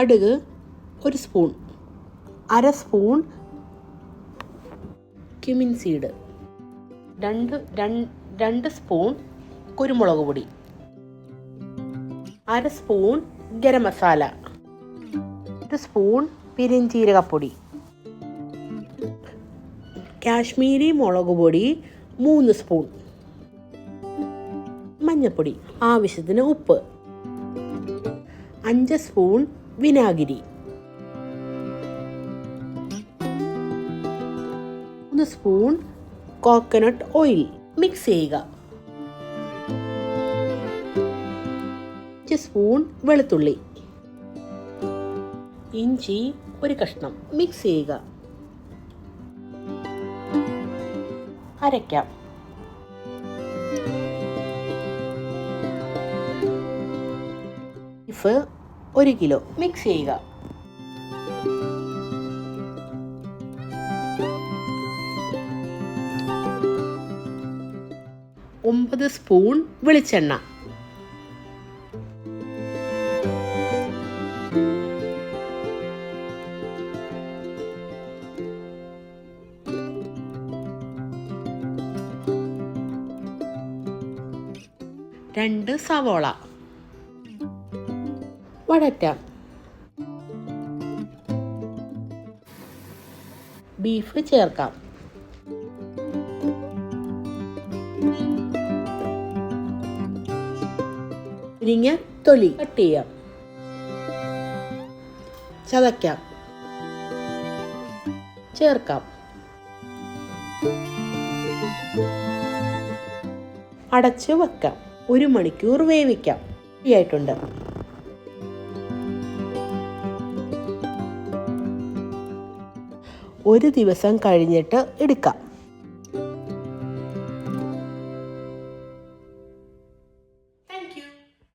കടുക് 1 spoon, 1/2 spoon cumin seed, 2 spoon കുരുമുളക് പൊടി, 1/2 സ്പൂൺ ഗരം മസാല, 1 സ്പൂൺ പെരുംജീരകപ്പൊടി, കാശ്മീരി മുളക് പൊടി 3 സ്പൂൺ, മഞ്ഞൾപ്പൊടി, ആവശ്യത്തിന് ഉപ്പ്, 5 സ്പൂൺ വിനാഗിരി, 3 സ്പൂൺ കോക്കനട്ട് ഓയിൽ. മിക്സ് ചെയ്യുക. 5 സ്പൂൺ വെളുത്തുള്ളി, ഇഞ്ചി 1 കഷ്ണം. മിക്സ് ചെയ്യുക. അരയ്ക്കാം. Beef 1 kilo. മിക്സ് ചെയ്യുക. ഒമ്പത് സ്പൂൺ വെളിച്ചെണ്ണ, രണ്ട് സവോള. വഴറ്റാം. ബീഫ് ചേർക്കാം. മുരിങ്ങ തൊലി കട്ട് ചെയ്യാം. ചതയ്ക്കാം. ചേർക്കാം. അടച്ച് വെക്കാം. 1 മണിക്കൂർ വേവിക്കാം. ആയിട്ടുണ്ട്. ഒരു ദിവസം കഴിഞ്ഞിട്ട് എടുക്കാം.